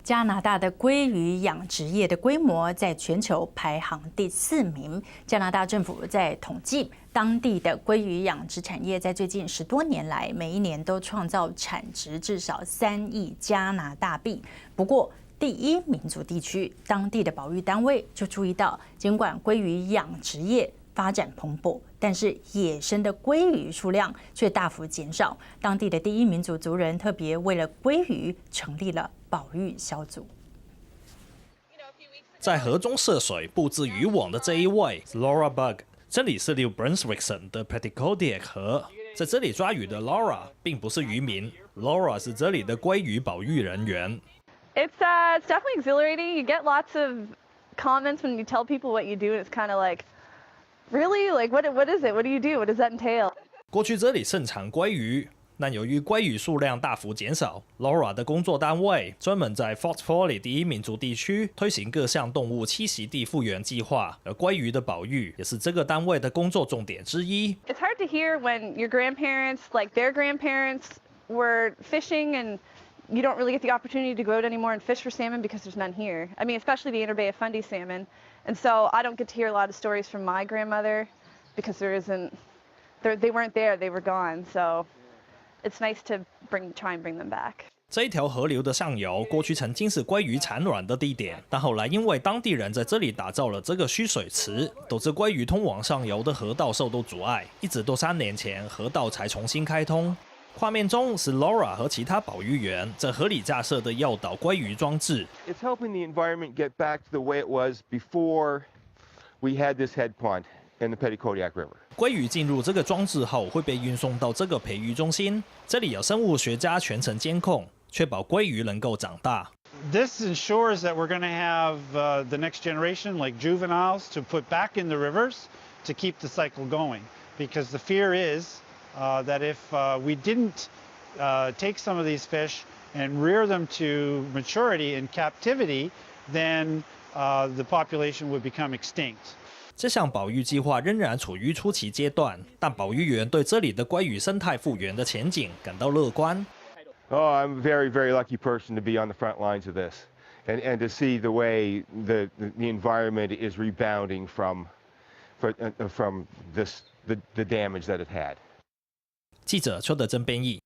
加拿大的鲑鱼养殖业的规模在全球排行第4名。加拿大政府在统计，当地的鲑鱼养殖产业在最近10多年来，每一年都创造产值至少3亿加拿大币。不过，第一民族地区当地的保育单位就注意到，尽管鲑鱼养殖业发展蓬勃，但是野生的鲑鱼数量却大幅减少。当地的第一民族族人特别为了鲑鱼成立了保育小组。在河中涉水、布置渔网的这一位是 Laura， 这里是Brunswick省的Petitcodiac河，在这里抓鱼的 Laura 并不是渔民 ，Laura 是这里的鲑鱼保育人员。It's definitely exhilarating. You get lots of comments when you tell people what you do, and it's kind of like, really? Like, what is it? What do you do? What does that entail? 过去这里盛产鲑鱼，但由于鲑鱼数量大幅减少 ，Laura 的工作单位专门在 Fort Folly 第一民族地区推行各项动物栖息地复原计划，而鲑鱼的保育也是这个单位的工作重点之一。It's hard to hear when your grandparents, like their grandparents, were fishing and you don't really get the opportunity to go out anymore and fish for salmon because there's none here. I mean, especially the Inner Bay of Fundy salmon. And so I don't get to hear a lot of stories from my grandmother because they weren't there, they were gone. So it's nice to try and bring them back. 这一条河流的上游，过去曾经是鲑鱼产卵的地点，但后来因为当地人在这里打造了这个蓄水池，导致鲑鱼通往上游的河道受到阻碍，一直到3年前，河道才重新开通。画面中是 Laura 和其他保育员在河里架设的诱导鲑鱼装置。It's helping the environment get back to the way it was before we had this head pond in the Petitcodiac River. 鲑鱼进入这个装置后，会被运送到这个培育中心，这里有生物学家全程监控，确保鲑鱼能够长大。This ensures that we're going to have the next generation, like juveniles, to put back in the rivers to keep the cycle going. Because the fear is that if we didn't take some of these fish and rear them to maturity in captivity, then the population would become extinct. 这项保育计划仍然处于初期阶段，但保育员对这里的鲑鱼生态复原的前景感到乐观。Oh, I'm a very, very lucky person to be on the front lines of this, and to see the way the environment is rebounding from the damage that it had. 记者邱德珍编译。